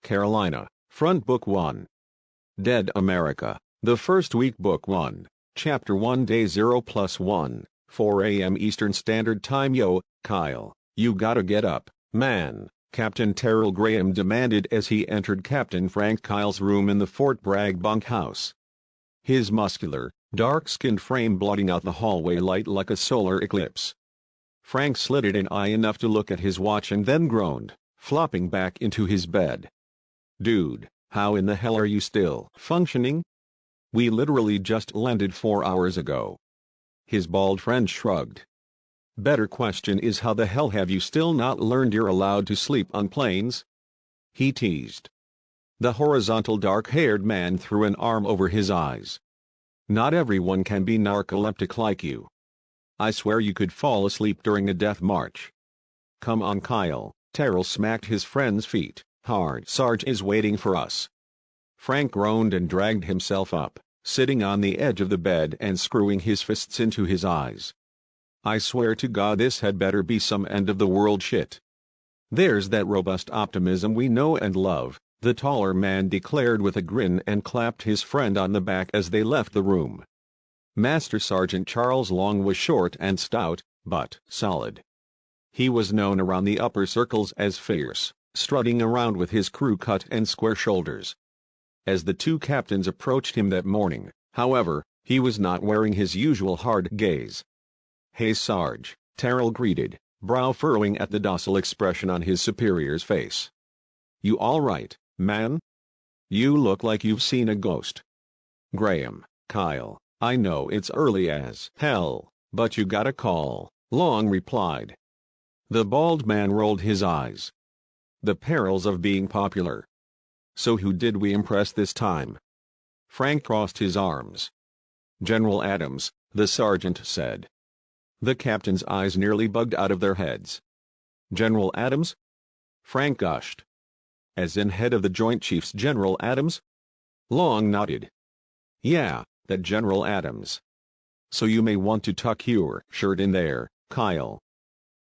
Carolina, Front Book 1. Dead America, The First Week Book 1, Chapter 1 Day 0+1, 4 a.m. Eastern Standard Time. Yo, Kyle, you gotta get up, man, Captain Terrell Graham demanded as he entered Captain Frank Kyle's room in the Fort Bragg bunkhouse. His muscular, dark-skinned frame blotting out the hallway light like a solar eclipse. Frank slitted an eye enough to look at his watch and then groaned, flopping back into his bed. Dude, how in the hell are you still functioning? We literally just landed 4 hours ago. His bald friend shrugged. Better question is, how the hell have you still not learned you're allowed to sleep on planes? He teased. The horizontal dark-haired man threw an arm over his eyes. Not everyone can be narcoleptic like you. I swear you could fall asleep during a death march. Come on, Kyle, Terrell smacked his friend's feet hard. Sarge is waiting for us. Frank groaned and dragged himself up, sitting on the edge of the bed and screwing his fists into his eyes. I swear to God this had better be some end-of-the-world shit. There's that robust optimism we know and love, the taller man declared with a grin and clapped his friend on the back as they left the room. Master Sergeant Charles Long was short and stout, but solid. He was known around the upper circles as fierce, strutting around with his crew cut and square shoulders. As the two captains approached him that morning, however, he was not wearing his usual hard gaze. "Hey Sarge," Terrell greeted, brow furrowing at the docile expression on his superior's face. "You all right, man? You look like you've seen a ghost." "Graham, Kyle, I know it's early as hell, but you got a call," Long replied. The bald man rolled his eyes. The perils of being popular. So who did we impress this time? Frank crossed his arms. "General Adams," the sergeant said. The captain's eyes nearly bugged out of their heads. "General Adams?" Frank gushed. "As in head of the Joint Chiefs, General Adams?" Long nodded. "Yeah, that General Adams. So you may want to tuck your shirt in there, Kyle."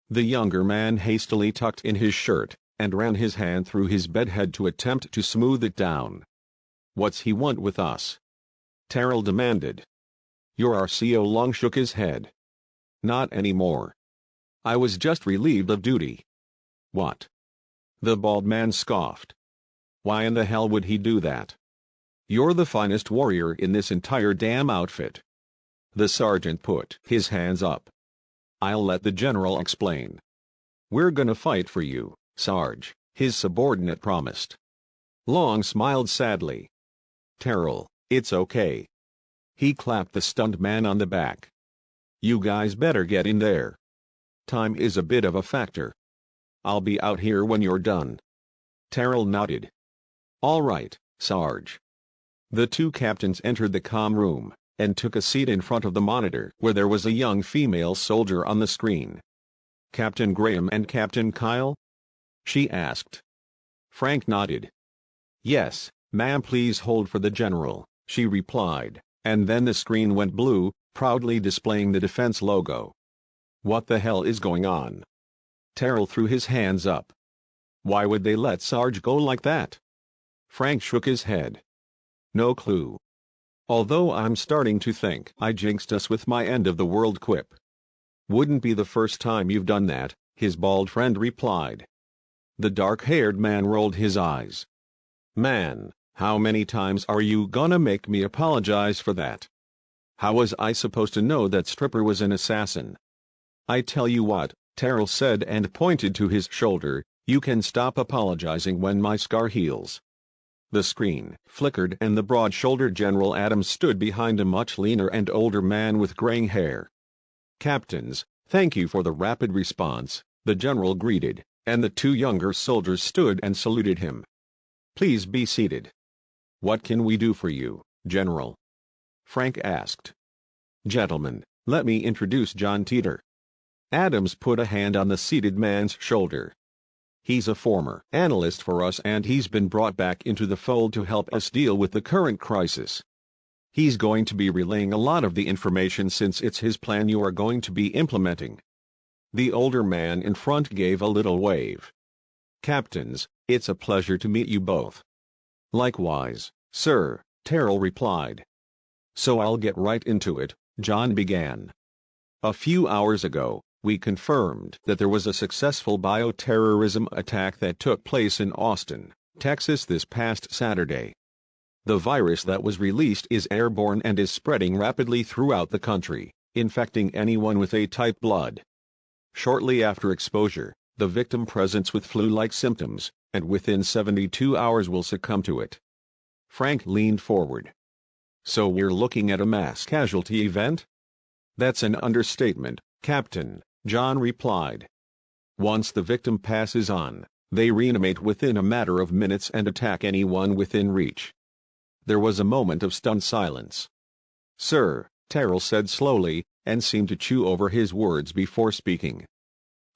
The younger man hastily tucked in his shirt and ran his hand through his bedhead to attempt to smooth it down. "What's he want with us?" Terrell demanded. Your RCO Long shook his head. "Not anymore. I was just relieved of duty." "What?" The bald man scoffed. "Why in the hell would he do that? You're the finest warrior in this entire damn outfit." The sergeant put his hands up. "I'll let the general explain." "We're gonna fight for you, Sarge," his subordinate promised. Long smiled sadly. "Terrell, it's okay." He clapped the stunned man on the back. "You guys better get in there. Time is a bit of a factor. I'll be out here when you're done." Terrell nodded. "All right, Sarge." The two captains entered the comm room and took a seat in front of the monitor where there was a young female soldier on the screen. "Captain Graham and Captain Kyle?" she asked. Frank nodded. "Yes, ma'am, please hold for the general," she replied, and then the screen went blue, proudly displaying the defense logo. "What the hell is going on?" Terrell threw his hands up. "Why would they let Sarge go like that?" Frank shook his head. "No clue. Although I'm starting to think I jinxed us with my end-of-the-world quip." "Wouldn't be the first time you've done that," his bald friend replied. The dark-haired man rolled his eyes. "Man, how many times are you gonna make me apologize for that? How was I supposed to know that stripper was an assassin?" "I tell you what," Terrell said and pointed to his shoulder, "you can stop apologizing when my scar heals." The screen flickered and the broad-shouldered General Adams stood behind a much leaner and older man with graying hair. "Captains, thank you for the rapid response," the general greeted, and the two younger soldiers stood and saluted him. "Please be seated." "What can we do for you, General?" Frank asked. "Gentlemen, let me introduce John Teeter." Adams put a hand on the seated man's shoulder. "He's a former analyst for us and he's been brought back into the fold to help us deal with the current crisis. He's going to be relaying a lot of the information since it's his plan you are going to be implementing." The older man in front gave a little wave. "Captains, It's a pleasure to meet you both. Likewise, sir, Terrell replied. So I'll get right into it, John began. A few hours ago, we confirmed that there was a successful bioterrorism attack that took place in Austin, Texas this past Saturday. The virus that was released is airborne and is spreading rapidly throughout the country, infecting anyone with A-type blood. Shortly after exposure, the victim presents with flu-like symptoms, and within 72 hours will succumb to it. Frank leaned forward. So we're looking at a mass casualty event? That's an understatement, Captain, John replied. Once the victim passes on, they reanimate within a matter of minutes and attack anyone within reach. There was a moment of stunned silence. Sir, Terrell said slowly, and seemed to chew over his words before speaking.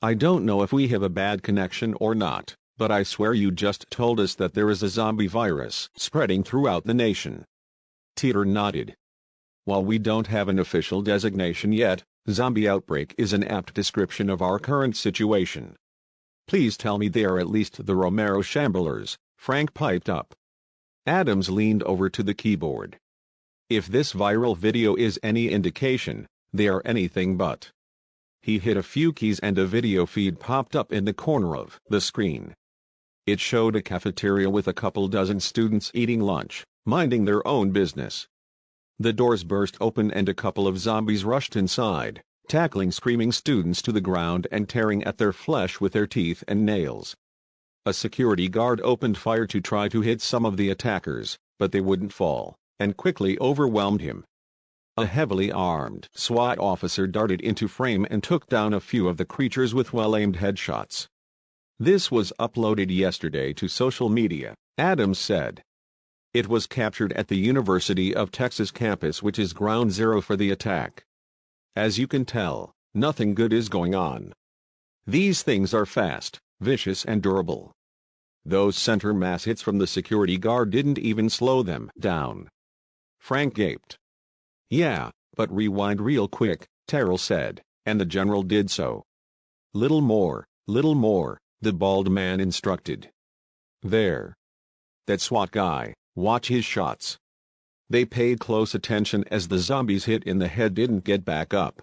I don't know if we have a bad connection or not, but I swear you just told us that there is a zombie virus spreading throughout the nation. Teeter nodded. While we don't have an official designation yet, zombie outbreak is an apt description of our current situation. Please tell me they are at least the Romero Shamblers, Frank piped up. Adams leaned over to the keyboard. If this viral video is any indication, they are anything but. He hit a few keys and a video feed popped up in the corner of the screen. It showed a cafeteria with a couple dozen students eating lunch, minding their own business. The doors burst open and a couple of zombies rushed inside, tackling screaming students to the ground and tearing at their flesh with their teeth and nails. A security guard opened fire to try to hit some of the attackers, but they wouldn't fall, and quickly overwhelmed him. A heavily armed SWAT officer darted into frame and took down a few of the creatures with well-aimed headshots. This was uploaded yesterday to social media, Adams said. It was captured at the University of Texas campus, which is ground zero for the attack. As you can tell, nothing good is going on. These things are fast, vicious and durable. Those center mass hits from the security guard didn't even slow them down. Frank gaped. Yeah, but rewind real quick, Terrell said, and the general did so. Little more, the bald man instructed. There. That SWAT guy, watch his shots. They paid close attention as the zombies hit in the head didn't get back up.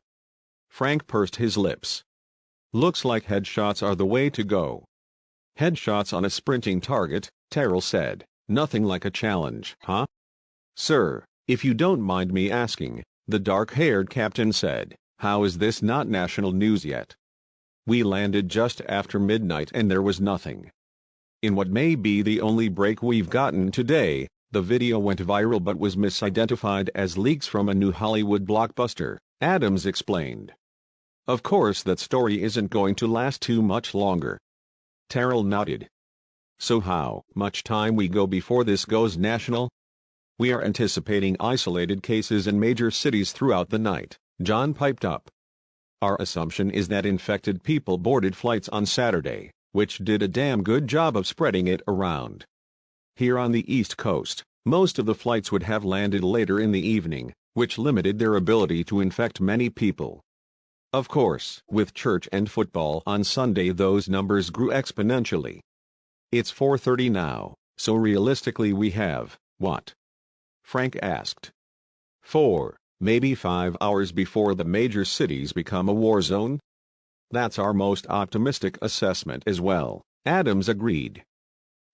Frank pursed his lips. Looks like headshots are the way to go. Headshots on a sprinting target, Terrell said, nothing like a challenge, huh? Sir, if you don't mind me asking, the dark-haired captain said, how is this not national news yet? We landed just after midnight and there was nothing. In what may be the only break we've gotten today, the video went viral but was misidentified as leaks from a new Hollywood blockbuster, Adams explained. Of course that story isn't going to last too much longer. Terrell nodded. So how much time we go before this goes national? We are anticipating isolated cases in major cities throughout the night, John piped up. Our assumption is that infected people boarded flights on Saturday, which did a damn good job of spreading it around. Here on the East Coast, most of the flights would have landed later in the evening, which limited their ability to infect many people. Of course, with church and football on Sunday those numbers grew exponentially. It's 4:30 now, so realistically we have, what? Frank asked. 4, maybe 5 hours before the major cities become a war zone? That's our most optimistic assessment as well, Adams agreed.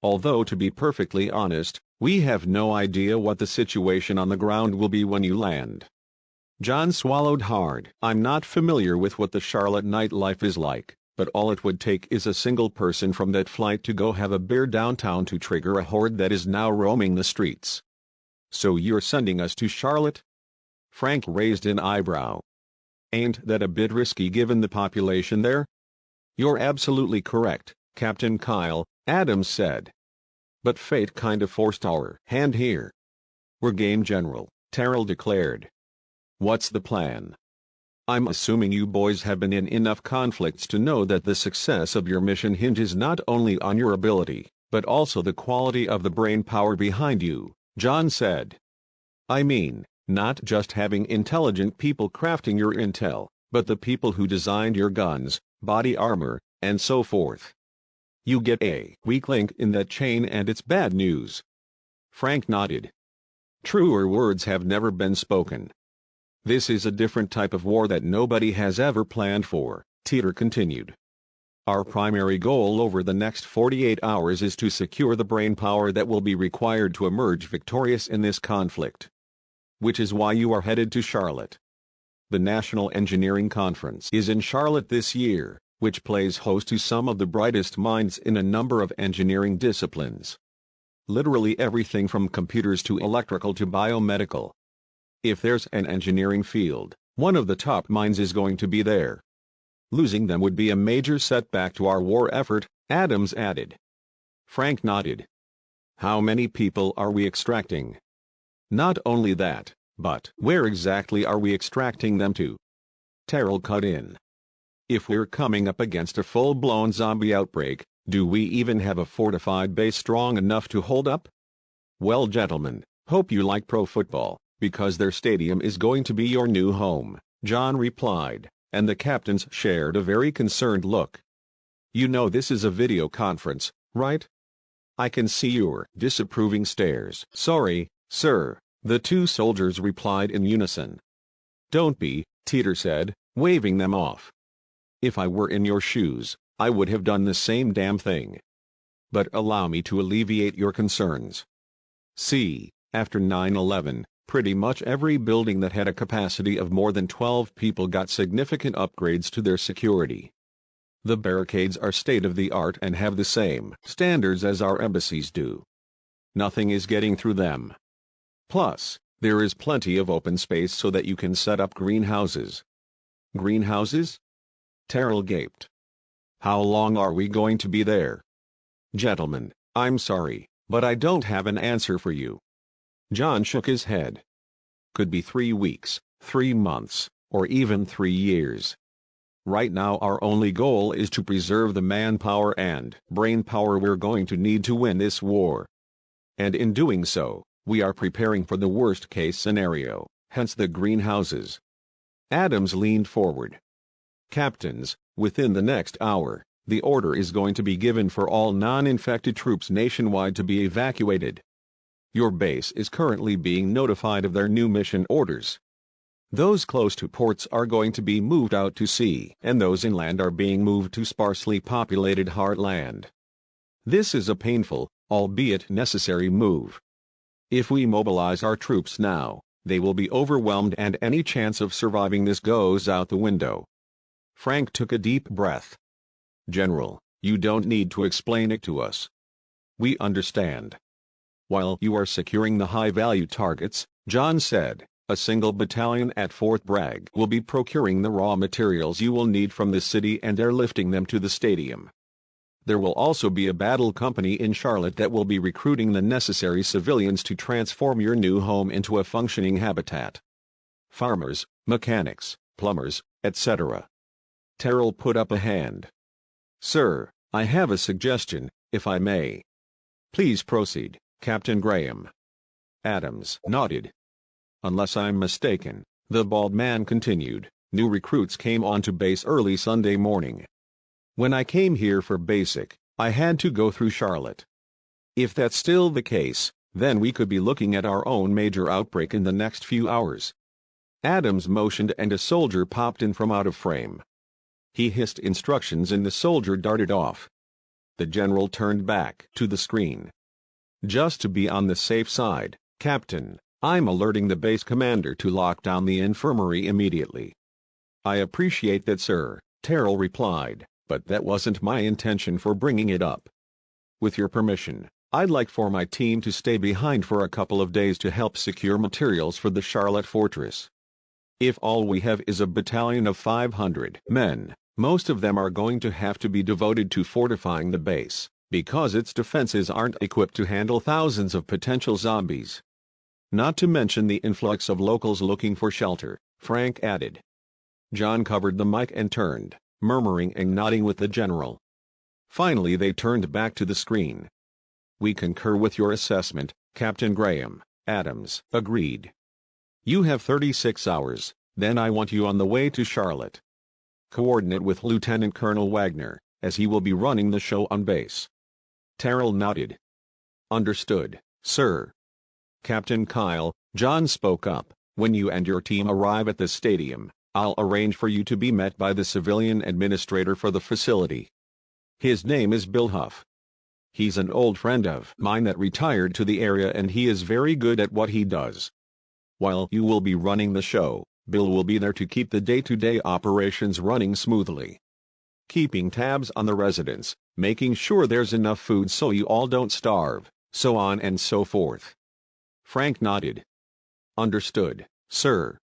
Although to be perfectly honest, we have no idea what the situation on the ground will be when you land. John swallowed hard. I'm not familiar with what the Charlotte nightlife is like, but all it would take is a single person from that flight to go have a beer downtown to trigger a horde that is now roaming the streets. So you're sending us to Charlotte? Frank raised an eyebrow. Ain't that a bit risky given the population there? You're absolutely correct, Captain Kyle, Adams said. But fate kinda forced our hand here. We're game, General, Terrell declared. What's the plan? I'm assuming you boys have been in enough conflicts to know that the success of your mission hinges not only on your ability, but also the quality of the brain power behind you, John said. I mean, not just having intelligent people crafting your intel, but the people who designed your guns, body armor, and so forth. You get a weak link in that chain and it's bad news. Frank nodded. Truer words have never been spoken. This is a different type of war that nobody has ever planned for, Teeter continued. Our primary goal over the next 48 hours is to secure the brainpower that will be required to emerge victorious in this conflict. Which is why you are headed to Charlotte. The National Engineering Conference is in Charlotte this year, which plays host to some of the brightest minds in a number of engineering disciplines. Literally everything from computers to electrical to biomedical. If there's an engineering field, one of the top minds is going to be there. Losing them would be a major setback to our war effort, Adams added. Frank nodded. How many people are we extracting? Not only that, but where exactly are we extracting them to? Terrell cut in. If we're coming up against a full-blown zombie outbreak, do we even have a fortified base strong enough to hold up? Well, gentlemen, hope you like pro football, because their stadium is going to be your new home, John replied, and the captains shared a very concerned look. You know this is a video conference, right? I can see your disapproving stares. Sorry, sir, the two soldiers replied in unison. Don't be, Teeter said, waving them off. If I were in your shoes, I would have done the same damn thing. But allow me to alleviate your concerns. See, after 9/11, pretty much every building that had a capacity of more than 12 people got significant upgrades to their security. The barricades are state-of-the-art and have the same standards as our embassies do. Nothing is getting through them. Plus, there is plenty of open space so that you can set up greenhouses. Greenhouses? Terrell gaped. How long are we going to be there? Gentlemen, I'm sorry, but I don't have an answer for you. John shook his head. Could be 3 weeks, 3 months, or even 3 years. Right now our only goal is to preserve the manpower and brain power we're going to need to win this war. And in doing so, we are preparing for the worst-case scenario, hence the greenhouses. Adams leaned forward. Captains, within the next hour, the order is going to be given for all non-infected troops nationwide to be evacuated. Your base is currently being notified of their new mission orders. Those close to ports are going to be moved out to sea, and those inland are being moved to sparsely populated heartland. This is a painful, albeit necessary move. If we mobilize our troops now, they will be overwhelmed and any chance of surviving this goes out the window. Frank took a deep breath. General, you don't need to explain it to us. We understand. While you are securing the high-value targets, John said, a single battalion at Fort Bragg will be procuring the raw materials you will need from the city and airlifting them to the stadium. There will also be a battle company in Charlotte that will be recruiting the necessary civilians to transform your new home into a functioning habitat. Farmers, mechanics, plumbers, etc. Terrell put up a hand. Sir, I have a suggestion, if I may. Please proceed, Captain Graham. Adams nodded. Unless I'm mistaken, the bald man continued, new recruits came onto base early Sunday morning. When I came here for basic, I had to go through Charlotte. If that's still the case, then we could be looking at our own major outbreak in the next few hours. Adams motioned and a soldier popped in from out of frame. He hissed instructions and the soldier darted off. The general turned back to the screen. Just to be on the safe side, Captain, I'm alerting the base commander to lock down the infirmary immediately. I appreciate that, sir, Terrell replied, but that wasn't my intention for bringing it up. With your permission, I'd like for my team to stay behind for a couple of days to help secure materials for the Charlotte fortress. If all we have is a battalion of 500 men, most of them are going to have to be devoted to fortifying the base, because its defenses aren't equipped to handle thousands of potential zombies. Not to mention the influx of locals looking for shelter, Frank added. John covered the mic and turned, murmuring and nodding with the general. Finally they turned back to the screen. We concur with your assessment, Captain Graham, Adams agreed. You have 36 hours, then I want you on the way to Charlotte. Coordinate with Lieutenant Colonel Wagner, as he will be running the show on base. Terrell nodded. Understood, sir. Captain Kyle, John spoke up, when you and your team arrive at the stadium, I'll arrange for you to be met by the civilian administrator for the facility. His name is Bill Huff. He's an old friend of mine that retired to the area and he is very good at what he does. While you will be running the show, Bill will be there to keep the day-to-day operations running smoothly. Keeping tabs on the residents, making sure there's enough food so you all don't starve, so on and so forth. Frank nodded. Understood, sir.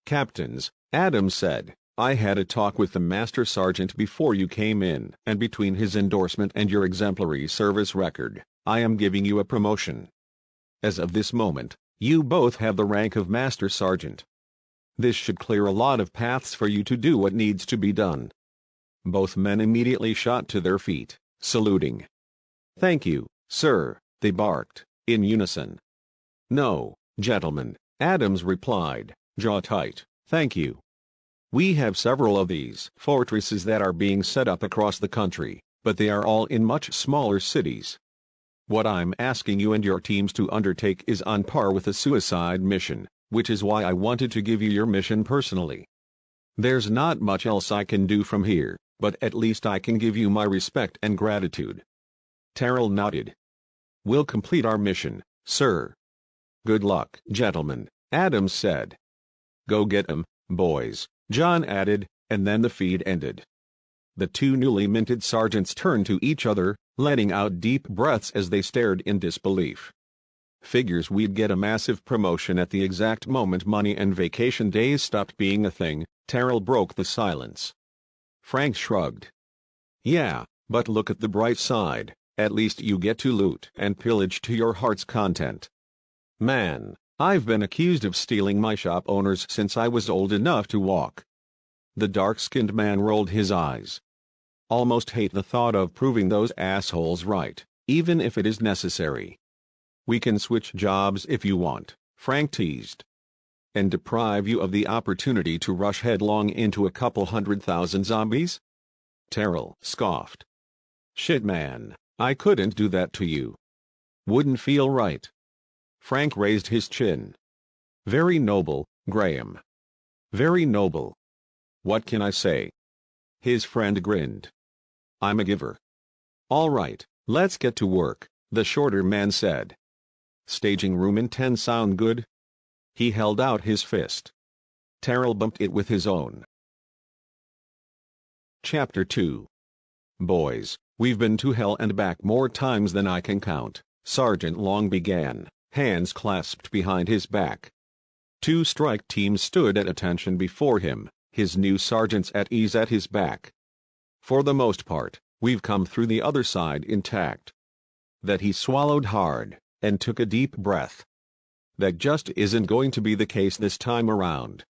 Captains, Adams said, I had a talk with the Master Sergeant before you came in, and between his endorsement and your exemplary service record, I am giving you a promotion. As of this moment, you both have the rank of Master Sergeant. This should clear a lot of paths for you to do what needs to be done. Both men immediately shot to their feet, saluting. Thank you, sir, they barked, in unison. No, gentlemen, Adams replied, jaw tight, thank you. We have several of these fortresses that are being set up across the country, but they are all in much smaller cities. What I'm asking you and your teams to undertake is on par with a suicide mission, which is why I wanted to give you your mission personally. There's not much else I can do from here, but at least I can give you my respect and gratitude. Terrell nodded. We'll complete our mission, sir. Good luck, gentlemen, Adams said. Go get 'em, boys, John added, and then the feed ended. The two newly minted sergeants turned to each other, letting out deep breaths as they stared in disbelief. Figures we'd get a massive promotion at the exact moment money and vacation days stopped being a thing. Terrell broke the silence. Frank shrugged. Yeah, but look at the bright side, at least you get to loot and pillage to your heart's content. Man, I've been accused of stealing my shop owners since I was old enough to walk. The dark-skinned man rolled his eyes. Almost hate the thought of proving those assholes right, even if it is necessary. We can switch jobs if you want, Frank teased. And deprive you of the opportunity to rush headlong into a couple 100,000 zombies? Terrell scoffed. Shit man, I couldn't do that to you. Wouldn't feel right. Frank raised his chin. Very noble, Graham. Very noble. What can I say? His friend grinned. I'm a giver. All right, let's get to work, the shorter man said. Staging room in 10 sound good? He held out his fist. Terrell bumped it with his own. Chapter 2. Boys, we've been to hell and back more times than I can count, Sergeant Long began, hands clasped behind his back. Two strike teams stood at attention before him, his new sergeants at ease at his back. For the most part, we've come through the other side intact. That he swallowed hard, and took a deep breath. That just isn't going to be the case this time around.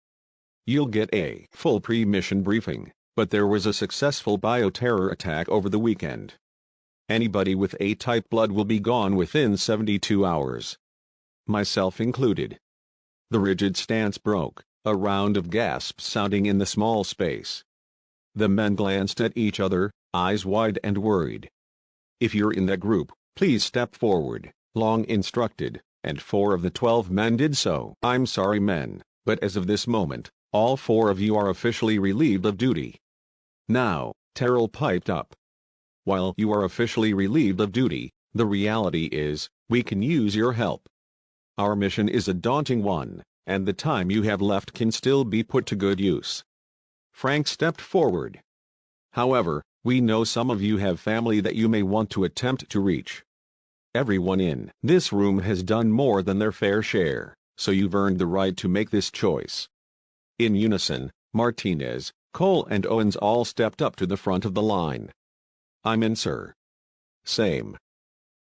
You'll get a full pre-mission briefing, but there was a successful bioterror attack over the weekend. Anybody with A-type blood will be gone within 72 hours. Myself included. The rigid stance broke, a round of gasps sounding in the small space. The men glanced at each other, eyes wide and worried. If you're in that group, please step forward, Long instructed, and 4 of the 12 men did so. I'm sorry men, but as of this moment, all 4 of you are officially relieved of duty. Now, Terrell piped up. While you are officially relieved of duty, the reality is, we can use your help. Our mission is a daunting one, and the time you have left can still be put to good use. Frank stepped forward. However, we know some of you have family that you may want to attempt to reach. Everyone in this room has done more than their fair share, so you've earned the right to make this choice. In unison, Martinez, Cole and Owens all stepped up to the front of the line. I'm in, sir. Same.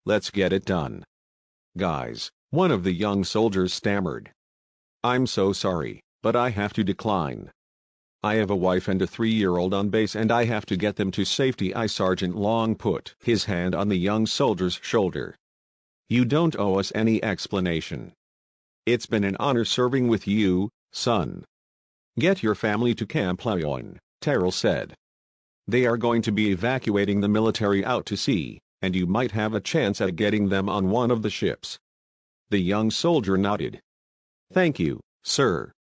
Let's get it done. Guys, one of the young soldiers stammered. I'm so sorry, but I have to decline. I have a wife and a 3-year-old on base and I have to get them to safety. Sergeant Long put his hand on the young soldier's shoulder. You don't owe us any explanation. It's been an honor serving with you, son. Get your family to Camp Leon, Terrell said. They are going to be evacuating the military out to sea, and you might have a chance at getting them on one of the ships." The young soldier nodded. "Thank you, sir."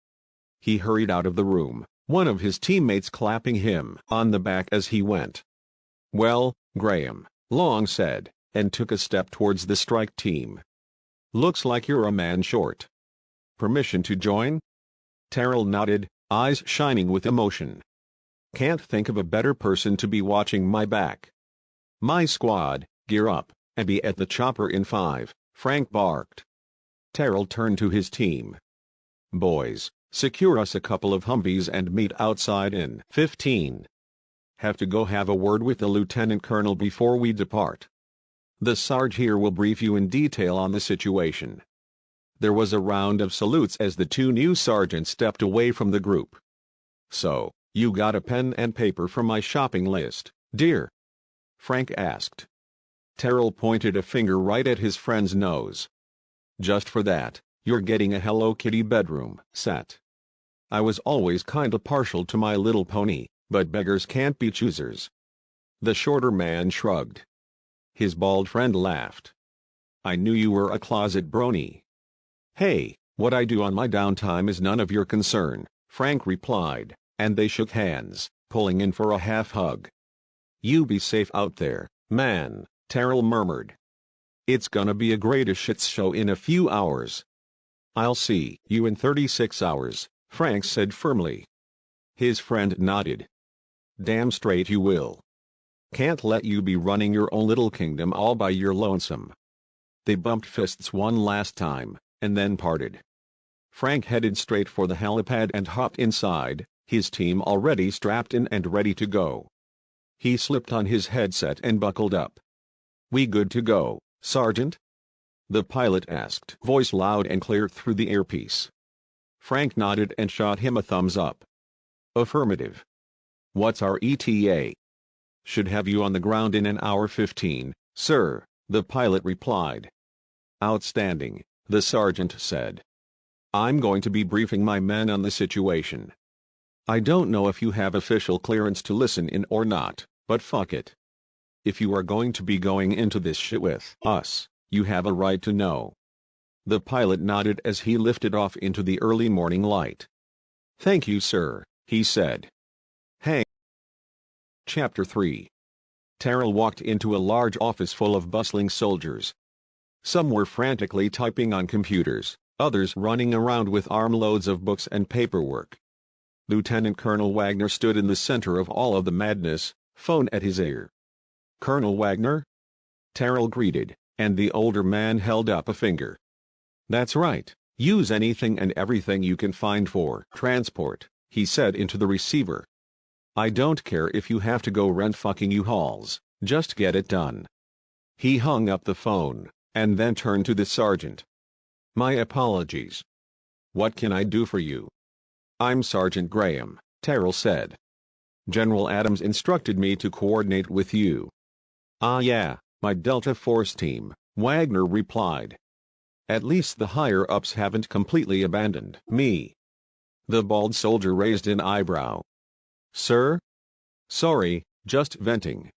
He hurried out of the room, one of his teammates clapping him on the back as he went. "Well, Graham," Long said, and took a step towards the strike team. "Looks like you're a man short. Permission to join?" Terrell nodded, eyes shining with emotion. "Can't think of a better person to be watching my back." "My squad, gear up, and be at the chopper in 5, Frank barked. Terrell turned to his team. "Boys, secure us a couple of Humvees and meet outside in 15. Have to go have a word with the lieutenant colonel before we depart. The Sarge here will brief you in detail on the situation." There was a round of salutes as the two new sergeants stepped away from the group. "So, you got a pen and paper for my shopping list, dear?" Frank asked. Terrell pointed a finger right at his friend's nose. "Just for that, you're getting a Hello Kitty bedroom set. I was always kinda partial to My Little Pony, but beggars can't be choosers." The shorter man shrugged. His bald friend laughed. "I knew you were a closet brony." "Hey, what I do on my downtime is none of your concern," Frank replied, and they shook hands, pulling in for a half hug. "You be safe out there, man," Terrell murmured. "It's gonna be a great shit show in a few hours." "I'll see you in 36 hours, Frank said firmly. His friend nodded. "Damn straight you will. Can't let you be running your own little kingdom all by your lonesome." They bumped fists one last time, and then parted. Frank headed straight for the helipad and hopped inside, his team already strapped in and ready to go. He slipped on his headset and buckled up. "We good to go, Sergeant?" the pilot asked, voice loud and clear through the earpiece. Frank nodded and shot him a thumbs up. "Affirmative." "What's our ETA?" "Should have you on the ground in an hour 15, sir," the pilot replied. "Outstanding," the sergeant said. "I'm going to be briefing my men on the situation. I don't know if you have official clearance to listen in or not, but fuck it. If you are going to be going into this shit with us, you have a right to know." The pilot nodded as he lifted off into the early morning light. "Thank you, sir," he said. "Hey." Chapter 3. Terrell walked into a large office full of bustling soldiers. Some were frantically typing on computers, others running around with armloads of books and paperwork. Lieutenant Colonel Wagner stood in the center of all of the madness, phone at his ear. "Colonel Wagner?" Terrell greeted, and the older man held up a finger. "That's right, use anything and everything you can find for transport," he said into the receiver. "I don't care if you have to go rent fucking U-Hauls, just get it done." He hung up the phone, and then turned to the sergeant. "My apologies. What can I do for you?" "I'm Sergeant Graham," Terrell said. "General Adams instructed me to coordinate with you." "Ah yeah, my Delta Force team," Wagner replied. "At least the higher-ups haven't completely abandoned me." The bald soldier raised an eyebrow. "Sir?" "Sorry, just venting."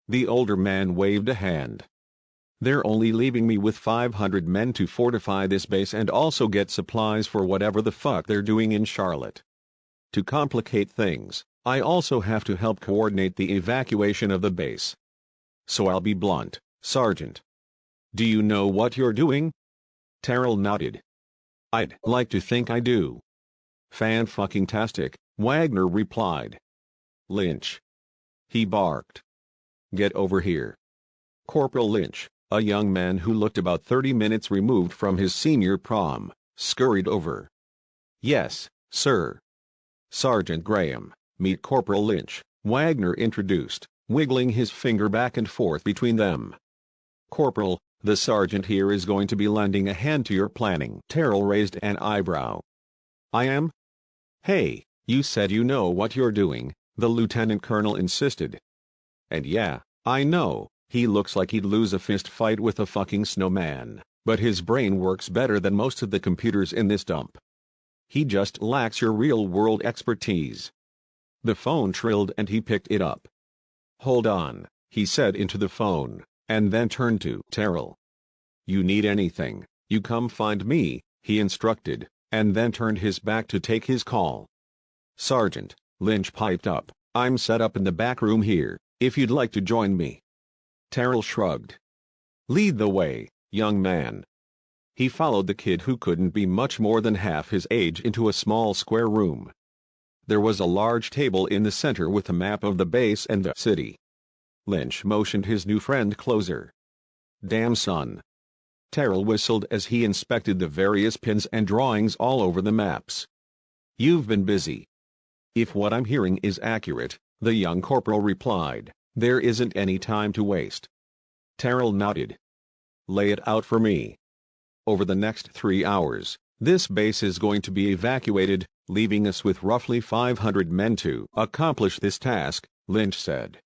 The older man waved a hand. "They're only leaving me with 500 men to fortify this base and also get supplies for whatever the fuck they're doing in Charlotte. To complicate things, I also have to help coordinate the evacuation of the base. So I'll be blunt, Sergeant." "Do you know what you're doing?" Terrell nodded. "I'd like to think I do." "Fan-fucking-tastic," Wagner replied. "Lynch." He barked. "Get over here." Corporal Lynch, a young man who looked about 30 minutes removed from his senior prom, scurried over. "Yes, sir." "Sergeant Graham, meet Corporal Lynch," Wagner introduced, wiggling his finger back and forth between them. "Corporal, the sergeant here is going to be lending a hand to your planning." Terrell raised an eyebrow. "I am?" "Hey, you said you know what you're doing," the lieutenant colonel insisted. "And yeah, I know, he looks like he'd lose a fist fight with a fucking snowman, but his brain works better than most of the computers in this dump. He just lacks your real-world expertise." The phone trilled and he picked it up, "Hold on," he said into the phone, and then turned to Terrell. "You need anything, you come find me," he instructed, and then turned his back to take his call. "Sergeant," Lynch piped up, "I'm set up in the back room here, if you'd like to join me." Terrell shrugged. "Lead the way, young man." He followed the kid, who couldn't be much more than half his age, into a small square room. There was a large table in the center with a map of the base and the city. Lynch motioned his new friend closer. "Damn, son." Terrell whistled as he inspected the various pins and drawings all over the maps. "You've been busy." "If what I'm hearing is accurate," the young corporal replied, "there isn't any time to waste." Terrell nodded. "Lay it out for me." "Over the next 3 hours, this base is going to be evacuated, leaving us with roughly 500 men to accomplish this task," Lynch said.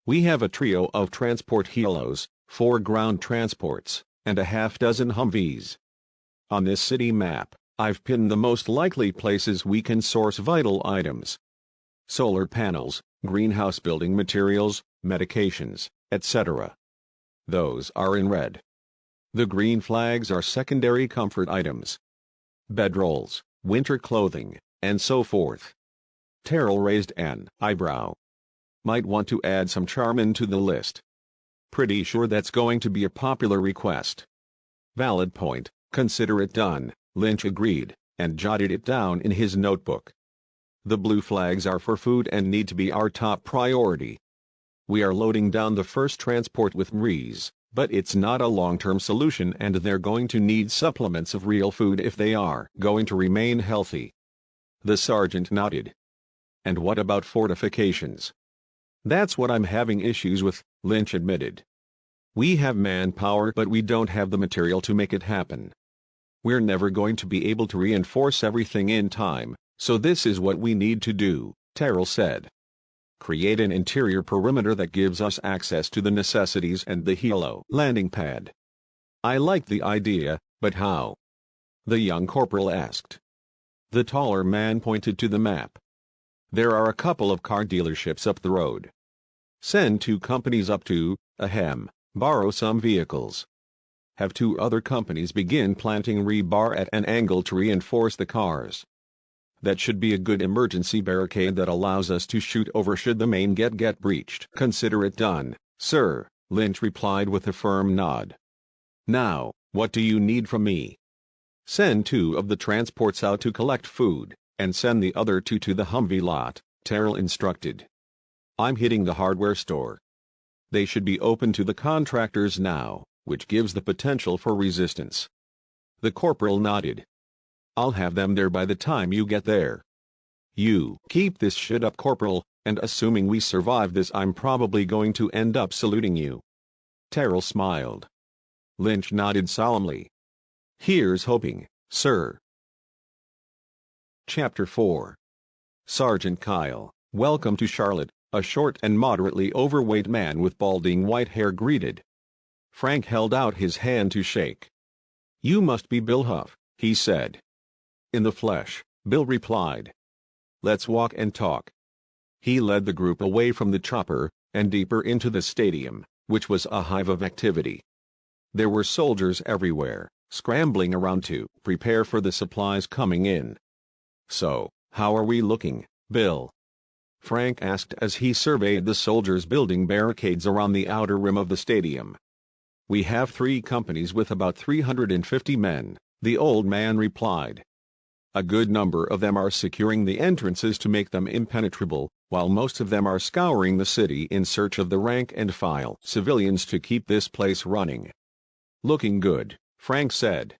"We have a trio of transport helos, 4 ground transports, and a half-dozen Humvees. On this city map, I've pinned the most likely places we can source vital items. Solar panels, greenhouse building materials, medications, etc. Those are in red. The green flags are secondary comfort items. Bedrolls, winter clothing, and so forth." Terrell raised an eyebrow. "Might want to add some charmin to the list." "Pretty sure that's going to be a popular request." "Valid point, consider it done," Lynch agreed, and jotted it down in his notebook. "The blue flags are for food and need to be our top priority. We are loading down the first transport with Mrees, but it's not a long-term solution, and they're going to need supplements of real food if they are going to remain healthy." The sergeant nodded. "And what about fortifications?" "That's what I'm having issues with," Lynch admitted. "We have manpower, but we don't have the material to make it happen. We're never going to be able to reinforce everything in time, so this is what we need to do," Terrell said. "Create an interior perimeter that gives us access to the necessities and the helo landing pad." "I like the idea, but how?" the young corporal asked. The taller man pointed to the map. "There are a couple of car dealerships up the road. Send 2 companies up to, borrow some vehicles. Have 2 other companies begin planting rebar at an angle to reinforce the cars. That should be a good emergency barricade that allows us to shoot over should the main get breached." "Consider it done, sir," Lynch replied with a firm nod. "Now, what do you need from me?" "Send 2 of the transports out to collect food, and send the other 2 to the Humvee lot," Terrell instructed. "I'm hitting the hardware store. They should be open to the contractors now, which gives the potential for resistance." The corporal nodded. "I'll have them there by the time you get there." "You keep this shit up, corporal, and assuming we survive this, I'm probably going to end up saluting you." Terrell smiled. Lynch nodded solemnly. "Here's hoping, sir." Chapter 4. Sergeant Kyle, "Welcome to Charlotte," a short and moderately overweight man with balding white hair greeted. Frank held out his hand to shake. "You must be Bill Huff," he said. "In the flesh," Bill replied. "Let's walk and talk." He led the group away from the chopper, and deeper into the stadium, which was a hive of activity. There were soldiers everywhere, scrambling around to prepare for the supplies coming in. "So, how are we looking, Bill?" Frank asked as he surveyed the soldiers building barricades around the outer rim of the stadium. "We have 3 companies with about 350 men," the old man replied. "A good number of them are securing the entrances to make them impenetrable, while most of them are scouring the city in search of the rank-and-file civilians to keep this place running." "Looking good," Frank said.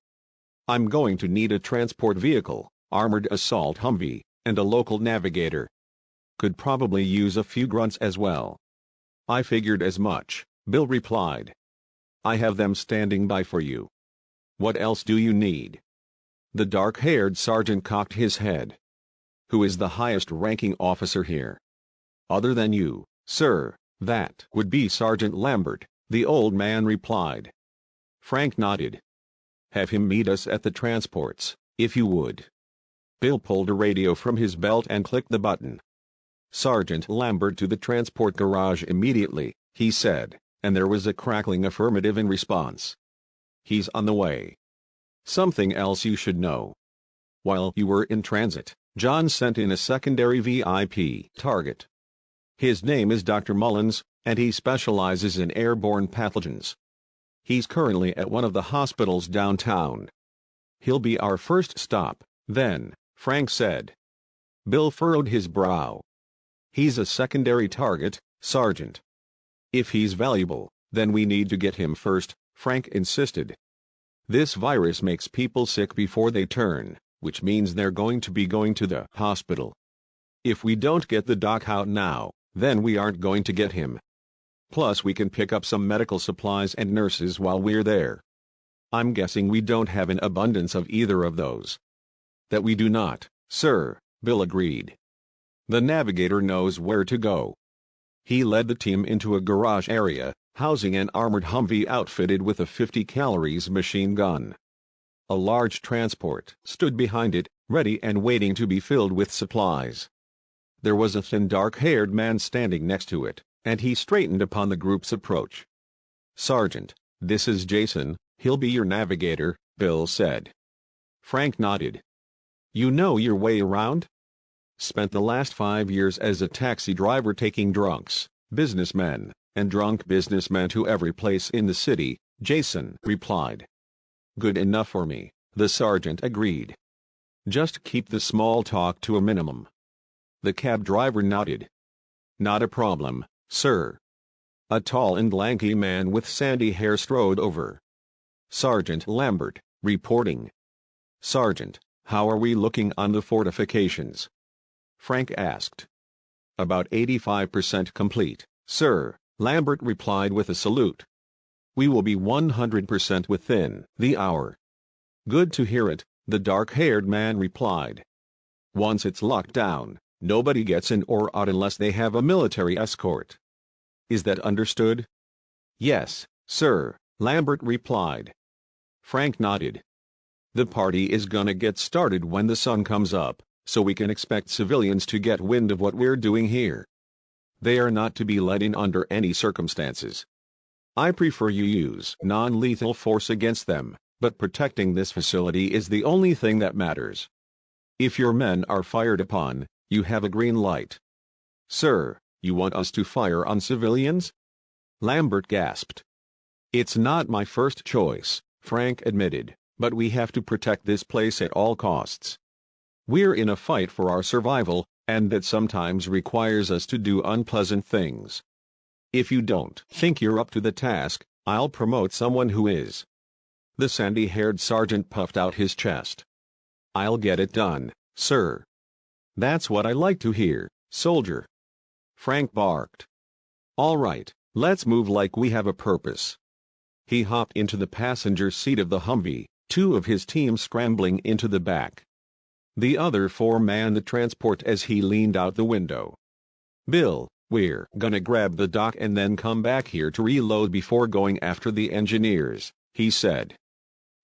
"I'm going to need a transport vehicle, armored assault Humvee, and a local navigator. Could probably use a few grunts as well." "I figured as much," Bill replied. "I have them standing by for you. What else do you need?" The dark-haired sergeant cocked his head. "Who is the highest-ranking officer here?" "Other than you, sir, that would be Sergeant Lambert," the old man replied. Frank nodded. "Have him meet us at the transports, if you would." Bill pulled a radio from his belt and clicked the button. Sergeant Lambert to the transport garage immediately," he said, and there was a crackling affirmative in response. "He's on the way. Something else you should know. While you were in transit, John sent in a secondary VIP target. His name is Dr. Mullins, and he specializes in airborne pathogens. He's currently at one of the hospitals downtown. He'll be our first stop, then," Frank said. Bill furrowed his brow. "He's a secondary target, Sergeant. If he's valuable, then we need to get him first," Frank insisted. "This virus makes people sick before they turn, which means they're going to be going to the hospital. If we don't get the doc out now, then we aren't going to get him. Plus we can pick up some medical supplies and nurses while we're there. I'm guessing we don't have an abundance of either of those." "That we do not, sir," Bill agreed. "The navigator knows where to go." He led the team into a garage area, housing an armored Humvee outfitted with a 50 calories machine gun. A large transport stood behind it, ready and waiting to be filled with supplies. There was a thin dark-haired man standing next to it, and he straightened upon the group's approach. "Sergeant, this is Jason, he'll be your navigator," Bill said. Frank nodded. "You know your way around?" "Spent the last 5 years as a taxi driver taking drunks, businessmen, and drunk businessmen to every place in the city," Jason replied. "Good enough for me," the sergeant agreed. "Just keep the small talk to a minimum." The cab driver nodded. "Not a problem, sir." A tall and lanky man with sandy hair strode over. "Sergeant Lambert, reporting." "Sergeant, how are we looking on the fortifications?" Frank asked. "About 85% complete, sir," Lambert replied with a salute. "We will be 100% within the hour." "Good to hear it," the dark-haired man replied. "Once it's locked down, nobody gets in or out unless they have a military escort. Is that understood?" "Yes, sir," Lambert replied. Frank nodded. "The party is gonna get started when the sun comes up, so we can expect civilians to get wind of what we're doing here. They are not to be let in under any circumstances. I prefer you use non-lethal force against them, but protecting this facility is the only thing that matters. If your men are fired upon, you have a green light." "Sir, you want us to fire on civilians?" Lambert gasped. "It's not my first choice," Frank admitted, "but we have to protect this place at all costs. We're in a fight for our survival, and that sometimes requires us to do unpleasant things. If you don't think you're up to the task, I'll promote someone who is." The sandy-haired sergeant puffed out his chest. "I'll get it done, sir." "That's what I like to hear, soldier." Frank barked. "All right, let's move like we have a purpose." He hopped into the passenger seat of the Humvee, 2 of his team scrambling into the back. The other 4 manned the transport as he leaned out the window. "Bill, we're gonna grab the doc and then come back here to reload before going after the engineers," he said.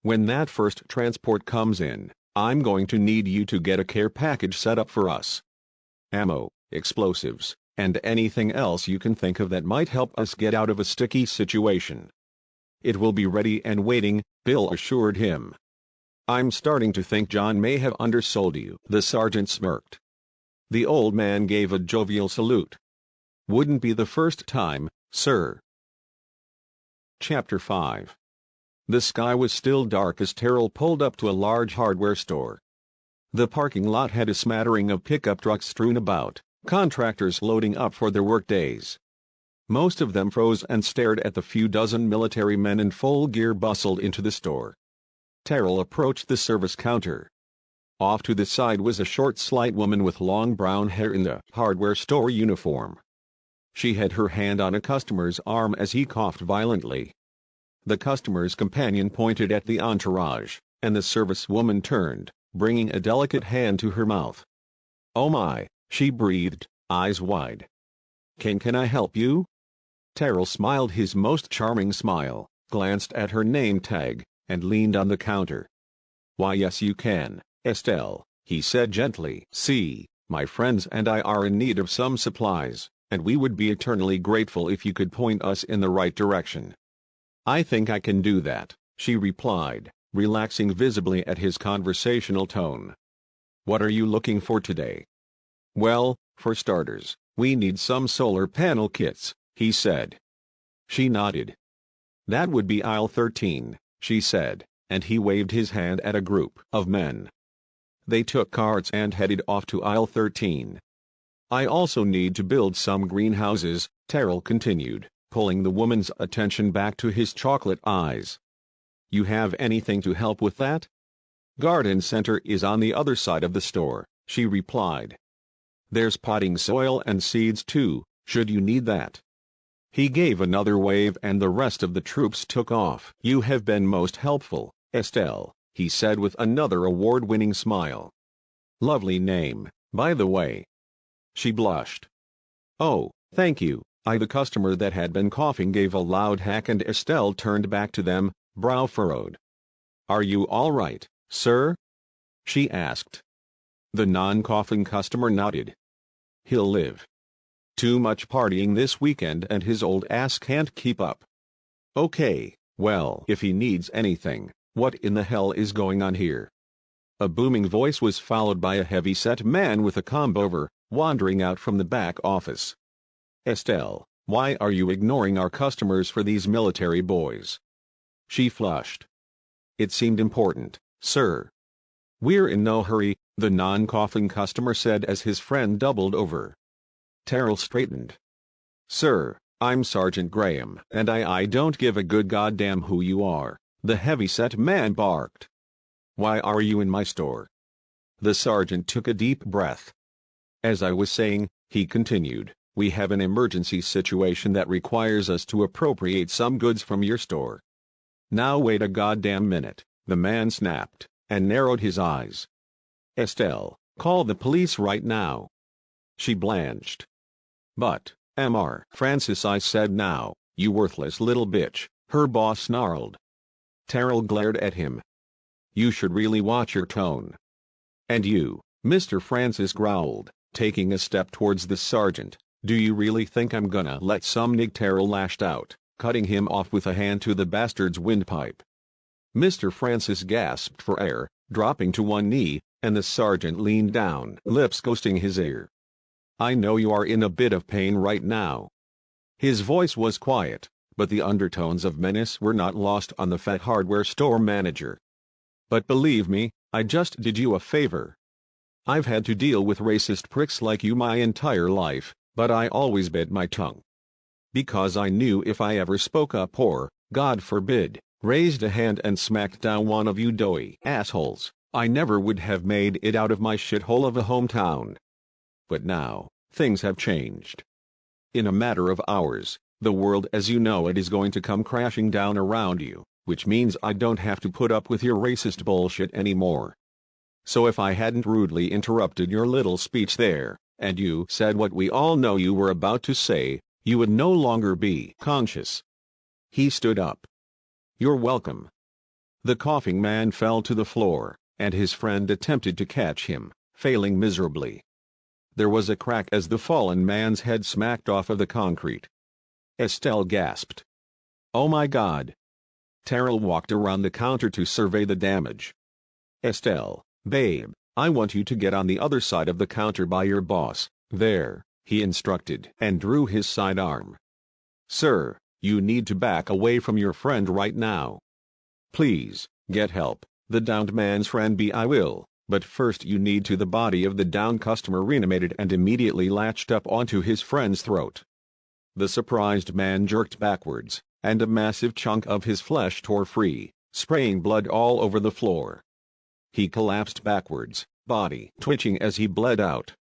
"When that first transport comes in, I'm going to need you to get a care package set up for us. Ammo, explosives, and anything else you can think of that might help us get out of a sticky situation." "It will be ready and waiting," Bill assured him. "I'm starting to think John may have undersold you," the sergeant smirked. The old man gave a jovial salute. "Wouldn't be the first time, sir." Chapter 5. The sky was still dark as Terrell pulled up to a large hardware store. The parking lot had a smattering of pickup trucks strewn about, contractors loading up for their workdays. Most of them froze and stared at the few dozen military men in full gear bustled into the store. Terrell approached the service counter. Off to the side was a short, slight woman with long brown hair in the hardware store uniform. She had her hand on a customer's arm as he coughed violently. The customer's companion pointed at the entourage, and the service woman turned, bringing a delicate hand to her mouth. "Oh my," she breathed, eyes wide. Can I help you?" Terrell smiled his most charming smile, glanced at her name tag, and leaned on the counter. "Why yes you can, Estelle," he said gently. "See, My friends and I are in need of some supplies, and we would be eternally grateful if you could point us in the right direction." "I think I can do that," she replied, relaxing visibly at his conversational tone. "What are you looking for today?" "Well, for starters, we need some solar panel kits," he said. She nodded. "That would be aisle 13, she said, and he waved his hand at a group of men. They took carts and headed off to aisle 13. "I also need to build some greenhouses," Terrell continued, pulling the woman's attention back to his chocolate eyes. "You have anything to help with that?" "Garden center is on the other side of the store," she replied. "There's potting soil and seeds too, should you need that." He gave another wave and the rest of the troops took off. "You have been most helpful, Estelle," he said with another award-winning smile. "Lovely name, by the way." She blushed. "Oh, thank you." The customer that had been coughing gave a loud hack and Estelle turned back to them, brow furrowed. "Are you all right, sir?" she asked. The non-coughing customer nodded. "He'll live. Too much partying this weekend and his old ass can't keep up." "Okay, well, if he needs anything, what in the hell is going on here?" A booming voice was followed by a heavy-set man with a comb-over, wandering out from the back office. "Estelle, why are you ignoring our customers for these military boys?" She flushed. "It seemed important, sir." "We're in no hurry," the non-coughing customer said as his friend doubled over. Terrell straightened. "Sir, I'm Sergeant Graham, and I don't give a good goddamn who you are," the heavy-set man barked. "Why are you in my store?" The sergeant took a deep breath. "As I was saying," he continued, "we have an emergency situation that requires us to appropriate some goods from your store." "Now wait a goddamn minute," the man snapped, and narrowed his eyes. "Estelle, call the police right now." She blanched. "But, Mr. Francis," I said. "Now, you worthless little bitch," her boss snarled. Terrell glared at him. "You should really watch your tone." "And you," Mr. Francis growled, taking a step towards the sergeant, "do you really think I'm gonna let some nig?" Terrell lashed out, cutting him off with a hand to the bastard's windpipe. Mr. Francis gasped for air, dropping to one knee, and the sergeant leaned down, lips ghosting his ear. "I know you are in a bit of pain right now." His voice was quiet, but the undertones of menace were not lost on the fat hardware store manager. "But believe me, I just did you a favor. I've had to deal with racist pricks like you my entire life, but I always bit my tongue. Because I knew if I ever spoke up or, God forbid, raised a hand and smacked down one of you doughy assholes, I never would have made it out of my shithole of a hometown. But now, things have changed. In a matter of hours, the world as you know it is going to come crashing down around you, which means I don't have to put up with your racist bullshit anymore. So if I hadn't rudely interrupted your little speech there, and you said what we all know you were about to say, you would no longer be conscious." He stood up. "You're welcome." The coughing man fell to the floor, and his friend attempted to catch him, failing miserably. There was a crack as the fallen man's head smacked off of the concrete. Estelle gasped. "Oh my God." Terrell walked around the counter to survey the damage. "Estelle, babe, I want you to get on the other side of the counter by your boss, there," he instructed and drew his sidearm. "Sir, you need to back away from your friend right now. Please, get help, the downed man's friend be I will. But first you need to." The body of the downed customer reanimated and immediately latched up onto his friend's throat. The surprised man jerked backwards, and a massive chunk of his flesh tore free, spraying blood all over the floor. He collapsed backwards, body twitching as he bled out.